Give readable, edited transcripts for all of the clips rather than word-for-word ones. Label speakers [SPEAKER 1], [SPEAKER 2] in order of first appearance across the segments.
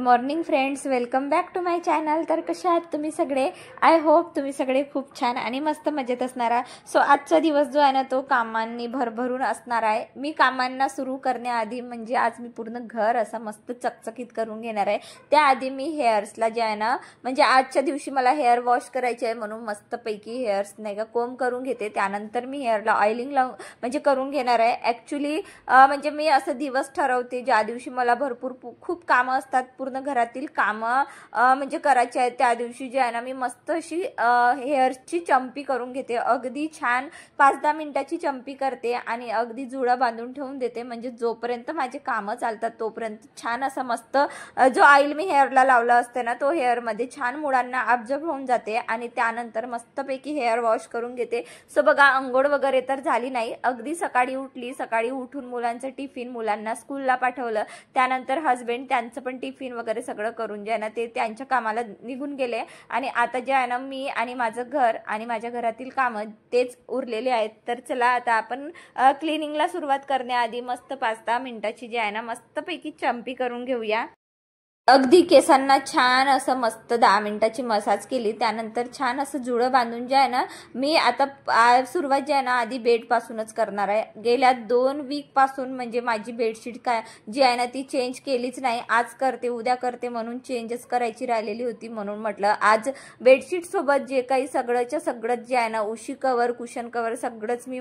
[SPEAKER 1] Morning friends, welcome back to my channel. तर कशा आहात तुम्ही सगळे? आय होप तुम्ही सगळे खूप छान आणि मस्त मजेत असणार आहे। सो आजचा दिवस जो आहे ना तो कामांनी भरभरून असणार आहे। मी कामांना सुरू करण्याआधी म्हणजे आज मी पूर्ण घर असं मस्त चकचकीत करून घेणार आहे। त्याआधी मी हेअर्सला जे आहे ना म्हणजे आजच्या दिवशी मला हेअर वॉश करायचे आहे म्हणून मस्तपैकी हेअर्स नाही का कोंब करून घेते। त्यानंतर मी हेअरला ऑइलिंग म्हणजे करून घेणार आहे। ॲक्च्युली म्हणजे मी असं दिवस ठरवते ज्या दिवशी मला भरपूर खूप कामं असतात, पूर्ण घरातील कामं म्हणजे करायचे आहेत त्या दिवशी जे आहे ना मी मस्त अशी हेअर्सची चंपी करून घेते। अगदी छान 5-10 मिनिटाची चंपी करते आणि अगदी जुडा बांधून ठेवून देते, म्हणजे जोपर्यंत माझे कामं चालतात तोपर्यंत छान असं मस्त जो ऑइल मी हेअरला लावला असते ना तो हेअरमध्ये छान मुळांना ॲब्झॉर्ब होऊन जाते आणि त्यानंतर मस्तपैकी हेअर वॉश करून घेते। सो बघा, अंघोळ वगैरे तर झाली नाही, अगदी सकाळी उठली, सकाळी उठून मुलांचं टिफिन, मुलांना स्कूलला पाठवलं, त्यानंतर हस्बंड त्यांचं पण टिफिन वगैरे सगळं करून जे आहे ना ते त्यांच्या कामाला निघून गेले आणि आता जे आहे ना मी आणि माझं घर आणि माझ्या घरातील कामं तेच उरलेले आहेत। तर चला आता आपण क्लिनिंगला सुरुवात करण्याआधी मस्त 5-10 मिनिटाची जे आहे ना मस्तपैकी चंपी करून घेऊया। अगदी केसांना छान असं मस्त 10 मिनिटाची मसाज केली, त्यानंतर छान असं जुळं बांधून जे आहे ना मी आता सुरुवात जे आहे ना आधी बेडपासूनच करणार आहे। गेल्या 2 वीक पासून म्हणजे माझी बेडशीट काय जी आहे ना ती चेंज केलीच नाही। आज करते उद्या करते म्हणून चेंजच करायची राहिलेली होती, म्हणून म्हटलं आज बेडशीट सोबत जे काही सगळंच्या सगळंच जे आहे ना उशी कवर, कुशन कवर सगळंच मी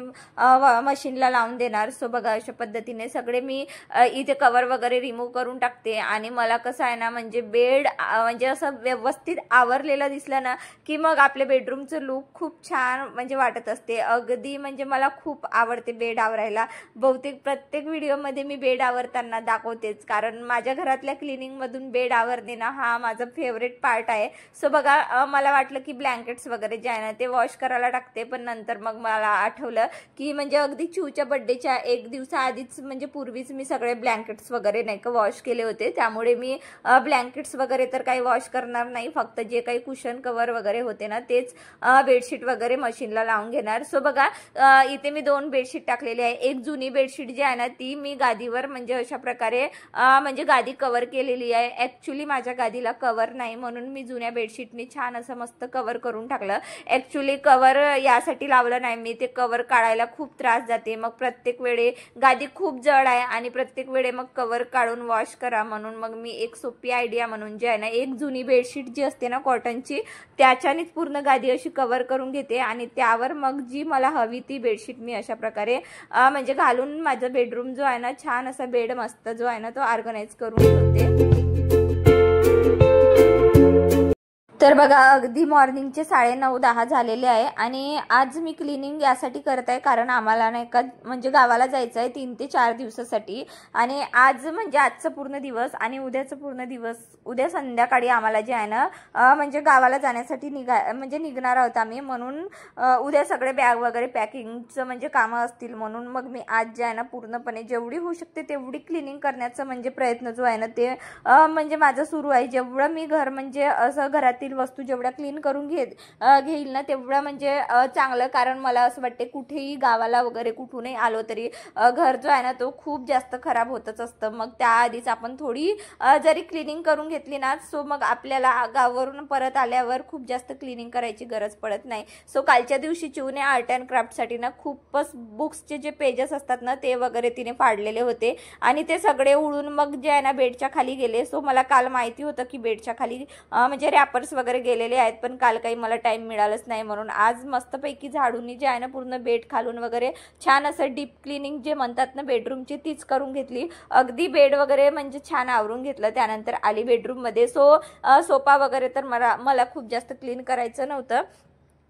[SPEAKER 1] मशीनला लावून देणार। सो बघा, अशा पद्धतीने सगळे मी इथे कवर वगैरे रिमूव्ह करून टाकते आणि मला कसं ना म्हणजे बेड म्हणजे असं व्यवस्थित आवरलेलं दिसलं ना की मग आपल्या बेडरूमचं लुक खूप छान म्हणजे वाटत असते। अगदी म्हणजे मला खूप आवडते बेड आवरायला। बहुतेक प्रत्येक व्हिडिओमध्ये मी बेड आवरताना दाखवतेच, कारण माझ्या घरातल्या क्लिनिंग मधून बेड आवरणे ना हा माझा फेवरेट पार्ट आहे। सो बघा, मला वाटलं की ब्लँकेट्स वगैरे जे आहे ना ते वॉश करायला टाकते, पण नंतर मग मला आठवलं की म्हणजे अगदी चिऊच्या बर्थडेच्या 1 दिवसाआधीच म्हणजे पूर्वीच मी सगळे ब्लँकेट्स वगैरे नाही का वॉश केले होते, त्यामुळे मी ब्लँकेट्स वगैरे तर काही वॉश करणार नाही, फक्त जे काही कुशन कवर वगैरे होते ना तेच बेडशीट वगैरे मशीनला लावून घेणार। सो बघा, इथे मी 2 बेडशीट टाकलेली आहे। एक जुनी बेडशीट जी आहे ना ती मी गादीवर म्हणजे अशा प्रकारे म्हणजे गादी कव्हर केलेली आहे। ॲक्च्युली माझ्या गादीला कव्हर नाही म्हणून मी जुन्या बेडशीटनी छान असं मस्त कव्हर करून टाकलं। ॲक्च्युली कव्हर यासाठी लावलं नाही मी, ते कव्हर काढायला खूप त्रास जाते, मग प्रत्येक वेळे गादी खूप जड आहे आणि प्रत्येक वेळे मग कव्हर काढून वॉश करा, म्हणून मग मी एक सोपी आयडिया म्हणून जे आहे ना एक जुनी बेडशीट जी असते ना कॉटनची त्याच्यानेच पूर्ण गादी अशी कव्हर करून घेते आणि त्यावर मग जी मला हवी ती बेडशीट मी अशा प्रकारे म्हणजे घालून माझा बेडरूम जो आहे ना छान असा बेड मस्त जो आहे ना तो ऑर्गनाइज करून ठेवते। तर बघा, अगदी मॉर्निंगचे 9:30-10 झालेले आहे आणि आज मी क्लिनिंग यासाठी करत आहे कारण आम्हाला नाही का म्हणजे गावाला जायचं आहे 3 ते 4 दिवसासाठी आणि आज म्हणजे आजचा पूर्ण दिवस आणि उद्याचा पूर्ण दिवस, उद्या संध्याकाळी आम्हाला जे आहे ना म्हणजे गावाला जाण्यासाठी निघणार आहोत आम्ही, म्हणून उद्या सगळे बॅग वगैरे पॅकिंगचं म्हणजे कामं असतील, म्हणून मग मी आज जे आहे ना पूर्णपणे जेवढी होऊ शकते तेवढी क्लिनिंग करण्याचा म्हणजे प्रयत्न जो आहे ना ते म्हणजे माझा सुरू आहे। जेवढं मी घर म्हणजे असं घरातील वस्तू जेवढ्या क्लीन करून घेईल ना तेवढं म्हणजे चांगलं, कारण मला असं वाटते कुठेही गावाला वगैरे कुठूनही आलो तरी घर जो आहे ना तो खूप जास्त खराब होतच असतं। मग त्याआधीच आपण थोडी जरी क्लिनिंग करून घेतली ना सो मग आपल्याला गावावरून परत आल्यावर खूप जास्त क्लिनिंग करायची गरज पडत नाही। सो कालच्या दिवशी चिऊने आर्ट अँड क्राफ्टसाठी ना खूपच बुक्सचे जे पेजेस असतात ना ते वगैरे तिने फाडलेले होते आणि ते सगळे उडून मग जे आहे ना बेडच्या खाली गेले। सो मला काल माहिती होतं की बेडच्या खाली म्हणजे रॅपर्स वगैरे गेलेले आहेत, पण काल काही मला टाइम मिळालंच नाही, म्हणून आज मस्तपैकी झाडूनी जे आहे ना पूर्ण बेड खालून वगैरे छान असं डीप क्लिनिंग जे म्हणतात ना बेडरूमची तीच करून घेतली। अगदी बेड वगैरे म्हणजे छान आवरून घेतलं, त्यानंतर आली बेडरूम मध्ये। सो सोफा वगैरे तर मला खूप जास्त क्लीन करायचं नव्हतं,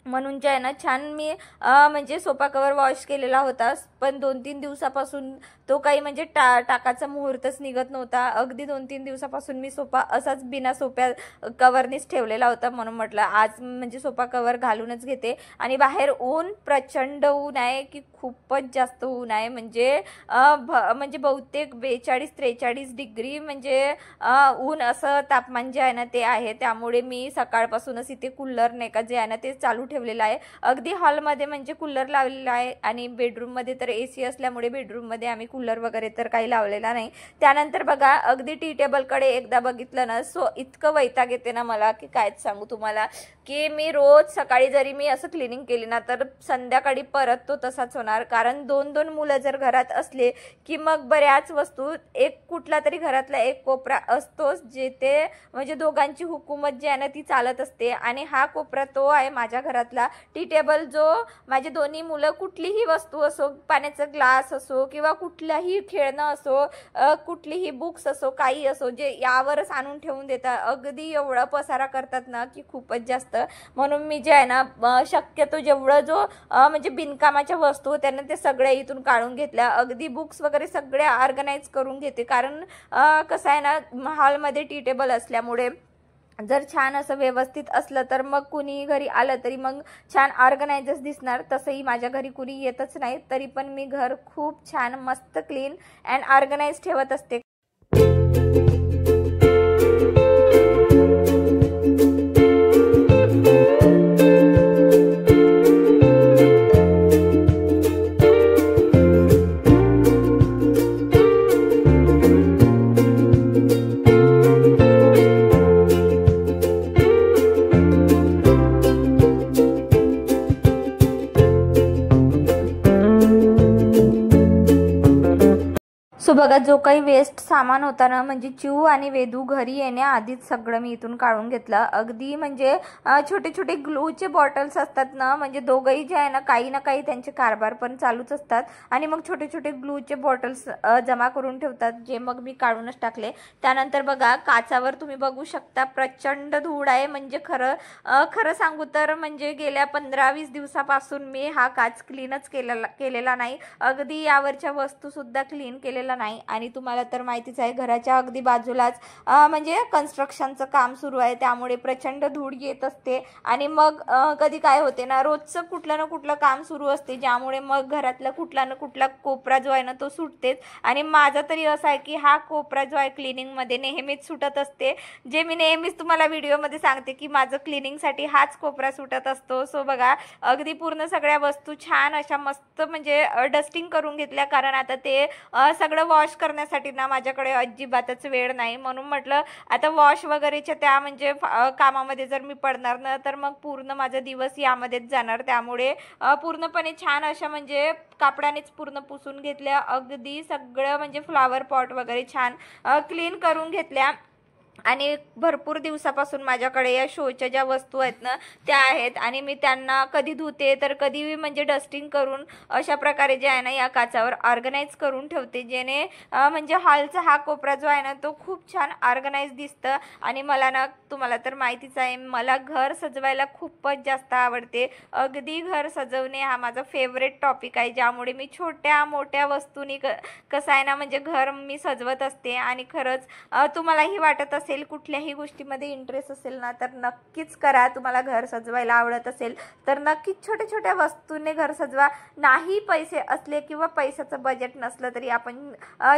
[SPEAKER 1] म्हणून जे आहे ना छान मी म्हणजे सोफा कवर वॉश केलेला होता, पण 2-3 दिवसापासून तो काही म्हणजे टाकाचा मुहूर्तच निघत नव्हता. अगदी 2-3 दिवसापासून मी सोफा असाच बिना सोफ्या कवरनीच ठेवलेला होता. म्हणून म्हटलं आज म्हणजे सोफा कवर घालूनच घेते. आणि बाहेर ऊन, प्रचंड ऊन आहे की खूपच जास्त ऊन आहे. म्हणजे म्हणजे बहुतेक 42-43 डिग्री म्हणजे ऊन असं तापमान जे आहे ना ते आहे. त्यामुळे मी सकाळपासूनच इथे कूलर नाही का जे आहे ना ते चालू ठेवलेलं आहे. अगदी हॉलमध्ये म्हणजे कूलर लावलेला आहे आणि बेडरूममध्ये तर AC असल्यामुळे बेडरूममध्ये आम्ही कूलर वगैरे तर काही लावलेला नाही. त्यानंतर बघा अगदी टी टेबलकडे एकदा बघितलं ना सो इतकं वैताग येते ना मला की कायच सांगू तुम्हाला, की मी रोज सकाळी जरी मी असं क्लिनिंग केली ना तर संध्याकाळी परत तो तसाच होणार. कारण 2-2 मुलं जर घरात असले की मग बऱ्याच वस्तू एक कुठला तरी घरातला एक कोपरा असतोच जिथे म्हणजे दोघांची हुकूमत जी आहे ना ती चालत असते. आणि हा कोपरा तो आहे माझ्या घरातला टी टेबल, जो माझे दोन्ही मुलं कुठलीही वस्तू असो, पाण्याचा ग्लास असो किंवा कुठलाही खेळणं असो, कुठलीही बुक्स असो, काही असो, जे यावरच आणून ठेवून देतात. अगदी एवढा पसारा करतात ना की खूपच जास्त. म्हणून मी जे आहे ना शक्यतो जेवढं जो म्हणजे बिनकामाच्या वस्तू होत्या ना ते सगळ्या इथून काढून घेतल्या. अगदी बुक्स वगैरे सगळे ऑर्गनाईज करून घेते. कारण कसं आहे ना हॉलमध्ये टी टेबल असल्यामुळे जर छान असं व्यवस्थित असलं तर मग कुणी घरी आलं तरी मग छान ऑर्गनायझच दिसणार. तसंही माझ्या घरी कुणी येतच नाही, तरी पण मी घर खूप छान मस्त क्लीन अँड ऑर्गनाइज ठेवत असते. सो बघा जो काही वेस्ट सामान होता ना म्हणजे चिऊ आणि वेदू घरी येण्याआधीच सगळं मी इथून काढून घेतलं. अगदी म्हणजे छोटे छोटे ग्लूचे बॉटल्स असतात ना, म्हणजे दोघंही जे आहे ना काही त्यांचे कारभार पण चालूच असतात. आणि मग छोटे छोटे ग्लूचे बॉटल्स जमा करून ठेवतात, जे मग मी काढूनच टाकले. त्यानंतर बघा काचावर तुम्ही बघू शकता प्रचंड धूळ आहे. म्हणजे खरं सांगू तर म्हणजे गेल्या 15-20 दिवसापासून मी हा काच क्लीनच केलेला नाही. अगदी यावरच्या वस्तू सुद्धा क्लीन केलेला नाही. आणि तुम्हाला तर माहितीच आहे घराच्या अगदी बाजूलाच म्हणजे कन्स्ट्रक्शनचं काम सुरू आहे, त्यामुळे प्रचंड धूळ येत असते. आणि मग कधी काय होते ना रोजचं कुठलं ना कुठलं काम सुरू असते, ज्यामुळे मग घरातला कुठला ना कुठला कोपरा जो आहे ना तो सुटतेच. आणि माझा तरी असं आहे की हा कोपरा जो आहे क्लिनिंगमध्ये नेहमीच सुटत असते, जे मी नेहमीच तुम्हाला व्हिडिओमध्ये सांगते की माझं क्लिनिंगसाठी हाच कोपरा सुटत असतो. सो बघा अगदी पूर्ण सगळ्या वस्तू छान अशा मस्त म्हणजे डस्टिंग करून घेतल्या. कारण आता ते सगळं वॉश करण्यासाठी ना माझ्याकडे अजिबातच वेळ नाही. म्हणून म्हटलं आता वॉश वगैरेच्या त्या म्हणजे कामामध्ये जर मी पडणार ना तर मग पूर्ण माझा दिवस यामध्येच जाणार. त्यामुळे पूर्णपणे छान अशा म्हणजे कापडानेच पूर्ण पुसून घेतल्या. अगदी सगळं म्हणजे फ्लावर पॉट वगैरे छान क्लीन करून घेतल्या. आणि भरपूर दिवसापासून माझ्याकडे या शोच्या ज्या वस्तू आहेत ना त्या आहेत, आणि मी त्यांना कधी धुते तर कधी म्हणजे डस्टिंग करून अशा प्रकारे जे आहे ना या काचावर ऑर्गनाईज करून ठेवते, जेणे म्हणजे हॉलचा हा कोपरा जो आहे ना तो खूप छान ऑर्गनाईज दिसतं. आणि मला ना तुम्हाला तर माहितीच आहे मला घर सजवायला खूपच जास्त आवडते. अगदी घर सजवणे हा माझा फेवरेट टॉपिक आहे, ज्यामुळे मी छोट्या मोठ्या वस्तूंनी कसं आहे ना म्हणजे घर मी सजवत असते. आणि खरंच तुम्हालाही वाटत असेल कुठल्याही गोष्टीमध्ये इंटरेस्ट असेल ना तर नक्कीच करा. तुम्हाला घर सजवायला आवडत असेल तर नक्कीच छोट्या छोट्या वस्तूंनी घर सजवा. नाही पैसे असले किंवा पैशाचं बजेट नसलं तरी आपण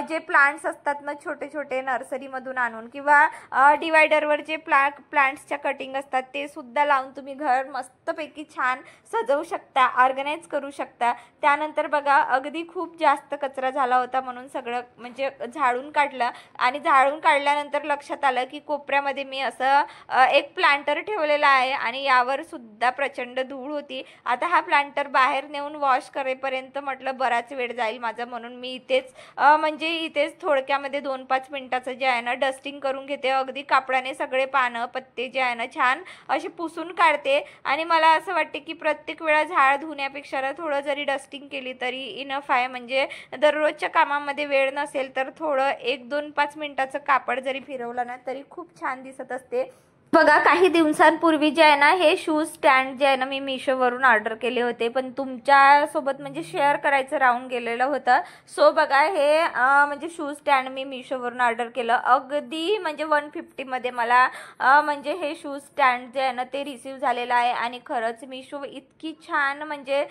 [SPEAKER 1] जे प्लांट्स असतात ना छोटे छोटे नर्सरीमधून आणून किंवा डिवायडरवर जे प्लांट्सच्या कटिंग असतात ते सुद्धा लावून तुम्ही घर मस्तपैकी छान सजवू शकता, ऑर्गनाईज करू शकता. त्यानंतर बघा अगदी खूप जास्त कचरा झाला होता, म्हणून सगळं म्हणजे झाडून काढलं. आणि झाडून काढल्यानंतर लक्षात आलं की कोपऱ्यामध्ये मी असं एक प्लांटर ठेवलेला आहे आणि यावर सुद्धा प्रचंड धूळ होती. आता हा प्लांटर बाहेर नेऊन वॉश करेपर्यंत म्हटलं बराच वेळ जाईल माझा, म्हणून मी इथेच थोडक्यामध्ये 2-5 मिनिटाचं जे आहे ना डस्टिंग करून घेते. अगदी कापडाने सगळे पानं पत्ते जे आहे ना छान असे पुसून काढते. आणि मला असं वाटते की प्रत्येक वेळा झाड धुण्यापेक्षा थोडं जरी डस्टिंग केली तरी इनफ आहे. म्हणजे दररोजच्या कामामध्ये वेळ नसेल तर थोडं 1-2-5 मिनिटाचं कापड जरी फिरवलं ना तरी खूप छान दिसत असते. बघा काही दिवसांपूर्वी जे आहे ना हे शूज स्टँड जे आहे ना मी मीशोवरून ऑर्डर केले होते, पण तुमच्यासोबत म्हणजे शेअर करायचं राहून गेलेलं होतं. सो बघा हे म्हणजे शूज स्टँड मी मीशोवरून ऑर्डर केलं. अगदी म्हणजे 150 मध्ये मला म्हणजे हे शूज स्टँड जे आहे ना ते रिसीव्ह झालेलं आहे. आणि खरंच मीशो इतकी छान म्हणजे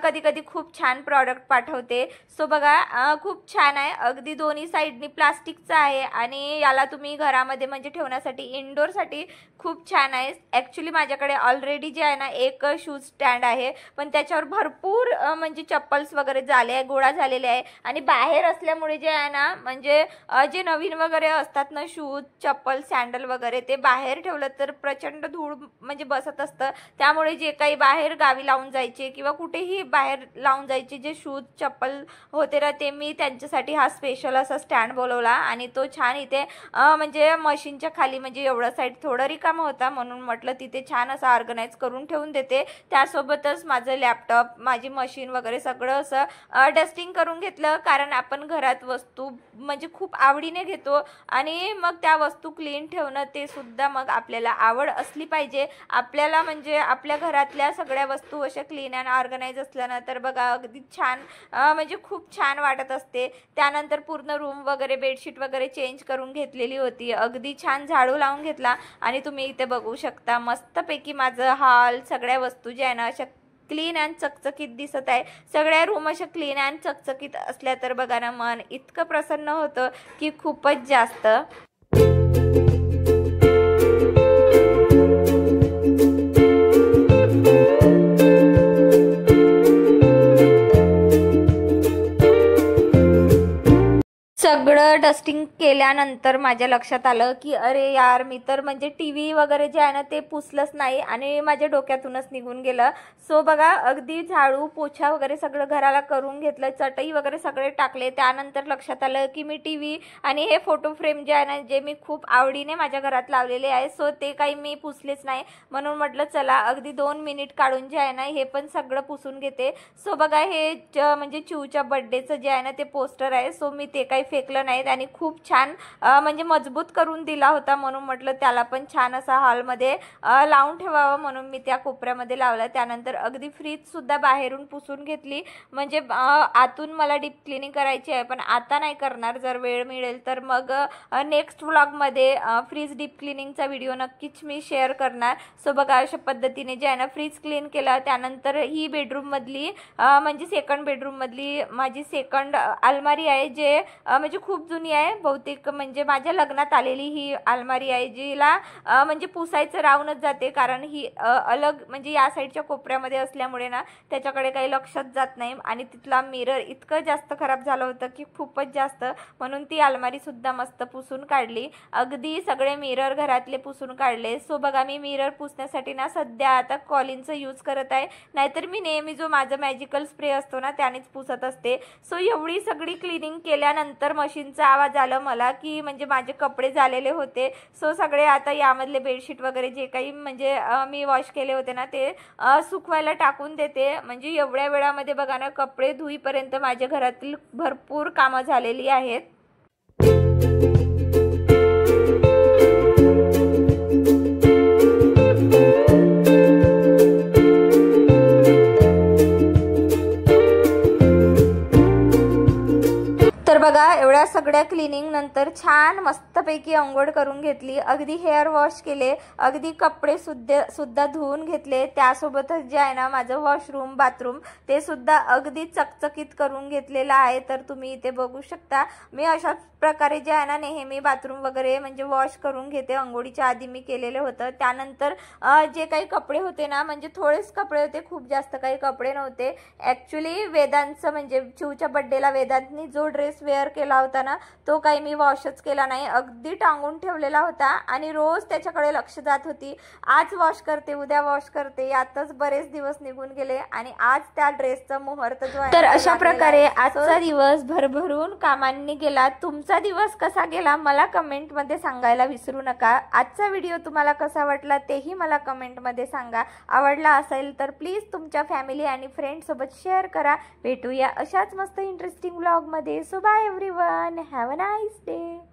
[SPEAKER 1] कधी कधी खूप छान प्रॉडक्ट पाठवते. सो बघा खूप छान आहे. अगदी दोन्ही साईडनी प्लास्टिकचं आहे आणि याला तुम्ही घरामध्ये म्हणजे ठेवण्यासाठी इनडोअरसाठी खूप छान आहे. ॲक्च्युली माझ्याकडे ऑलरेडी जे आहे ना एक शूज स्टँड आहे, पण त्याच्यावर भरपूर म्हणजे चप्पल्स वगैरे झाले आहे, गोळा झालेले आहे. आणि बाहेर असल्यामुळे जे आहे ना म्हणजे जे नवीन वगैरे असतात ना शूज चप्पल सँडल वगैरे ते बाहेर ठेवलं तर प्रचंड धूळ म्हणजे बसत असतं. त्यामुळे जे काही बाहेर गावी लावून जायचे किंवा कुठेही बाहेर लावून जायचे जे शूज चप्पल होते ना ते मी त्यांच्यासाठी हा स्पेशल असा स्टँड बोलवला. आणि तो छान इथे म्हणजे मशीनच्या खाली म्हणजे एवढं साईड थोडं रिकामं होता म्हणून म्हटलं तिथे छान असं ऑर्गनाईज करून ठेवून देते. त्यासोबतच माझं लॅपटॉप माझी मशीन वगैरे सगळं असं डस्टिंग करून घेतलं, कारण आपण घरात वस्तू म्हणजे खूप आवडीने घेतो आणि मग त्या वस्तू क्लीन ठेवणं ते सुद्धा मग आपल्याला आवड असली पाहिजे. आपल्याला म्हणजे आपल्या घरातल्या सगळ्या वस्तू अशा क्लीन अँड ऑर्गनाईज असल्या ना तर बघा अगदी छान म्हणजे खूप छान वाटत असते. त्यानंतर पूर्ण रूम वगैरे बेडशीट वगैरे चेंज करून घेतलेली होती. अगदी छान झाडू लावून घेतला आणि तुम्ही इथे बघू शकता मस्तपैकी माझं हॉल सगळ्या वस्तू ज्या आहे ना अशा क्लीन अँड चकचकीत दिसत आहे. सगळ्या रूम अशा क्लीन अँड चकचकीत असल्या तर बघा ना मन इतकं प्रसन्न होतं की खूपच जास्त. सगळं डस्टिंग केल्यानंतर माझ्या लक्षात आलं की अरे यार मी तर म्हणजे टीव्ही वगैरे जे आहे ना ते पुसलंच नाही आणि माझ्या डोक्यातूनच निघून गेलं. सो बघा अगदी झाडू पोछा वगैरे सगळं घराला करून घेतलं, चटई वगैरे सगळे टाकले. त्यानंतर लक्षात आलं की मी टीव्ही आणि हे फोटो फ्रेम जे आहे ना जे मी खूप आवडीने माझ्या घरात लावलेले आहे सो ते काही मी पुसलेच नाही. म्हणून म्हटलं चला अगदी 2 मिनिट काढून जे आहे ना हे पण सगळं पुसून घेते. सो बघा हे म्हणजे चिऊच्या बर्थडेचं जे आहे ना ते पोस्टर आहे. सो मी ते काही फेकलं नाही आणि खूप छान म्हणजे मजबूत करून दिला होता म्हणून म्हटलं त्याला पण छान असा हॉलमध्ये लावून ठेवावं म्हणून मी त्या कोपऱ्यामध्ये लावलं. त्यानंतर अगदी फ्रीज सुद्धा बाहेरून पुसून घेतली. म्हणजे आतून मला डीप क्लिनिंग करायची आहे पण आता नाही करणार, जर वेळ मिळेल तर मग नेक्स्ट व्लॉगमध्ये फ्रीज डीप क्लिनिंगचा व्हिडिओ नक्कीच मी शेअर करणार. सो बघा अशा पद्धतीने जे आहे ना फ्रीज क्लीन केलं. त्यानंतर ही बेडरूममधली म्हणजे सेकंड बेडरूममधली माझी सेकंड अलमारी आहे जे म्हणजे खूप जुनी आहे. बहुतेक म्हणजे माझ्या लग्नात आलेली ही अलमारी आहे जिला म्हणजे पुसायचं राहूनच जाते, कारण ही अलग म्हणजे या साईडच्या कोपऱ्यामध्ये असल्यामुळे ना त्याच्याकडे काही लक्षात जात नाही. आणि तिथला मिरर इतकं जास्त खराब झालं होतं की खूपच जास्त, म्हणून ती अलमारी सुद्धा मस्त पुसून काढली. अगदी सगळे मिरर घरातले पुसून काढले. सो बघा मी मिरर पुसण्यासाठी ना सध्या आता कॉलिनचं यूज करत आहे, नाहीतर मी नेहमी जो माझा मॅजिकल स्प्रे असतो ना त्यानेच पुसत असते. सो एवढी सगळी क्लिनिंग केल्यानंतर मशीनचा आवाज आला मला की म्हणजे माझे कपडे झालेले होते. सो सगळे आता यामधले बेडशीट वगैरे जे काही म्हणजे मी वॉश केले होते ना ते सुकवायला टाकून देते. म्हणजे एवढ्या वेळामध्ये बघा ना कपडे धुईपर्यंत माझ्या घरातील भरपूर कामं झालेली आहेत. तर बघा एवढ्या सगळ्या क्लिनिंग नंतर छान मस्तपैकी अंघोळ करून घेतली. अगदी हेअर वॉश केले, अगदी कपडे सुद्धा धुवून घेतले. त्यासोबतच जे आहे ना माझं वॉशरूम बाथरूम ते सुद्धा अगदी चकचकीत करून घेतलेलं आहे. तर तुम्ही इथे बघू शकता मी अशा प्रकारे जे आहे ना नेहमी बाथरूम वगैरे म्हणजे वॉश करून घेते. अंघोळीच्या आधी मी केलेलं होतं. त्यानंतर जे काही कपडे होते ना म्हणजे थोडेच कपडे होते, खूप जास्त काही कपडे नव्हते. ॲक्च्युली वेदांतचं म्हणजे चिऊच्या बड्डेला वेदांतनी जो ड्रेस वेअर केला होता ना तो काही मी वॉशच केला नाही, अगदी टांगून ठेवलेला होता आणि रोज त्याच्याकडे लक्ष जात होती. आज वॉश करते उद्या वॉश करते, यातच बरेच दिवस निघून गेले आणि आज त्या ड्रेसचा मुहूर्त जो आहे. तर अशा प्रकारे आजचा दिवस भरभरून कामांनी गेला. तुमचा दिवस कसा गेला मला कमेंटमध्ये सांगायला विसरू नका. आजचा व्हिडिओ तुम्हाला कसा वाटला तेही मला कमेंटमध्ये सांगा. आवडला असेल तर प्लीज तुमच्या फॅमिली आणि फ्रेंड सोबत शेअर करा. भेटूया अशाच मस्त इंटरेस्टिंग व्लॉगमध्ये. So bye everyone, have a nice day.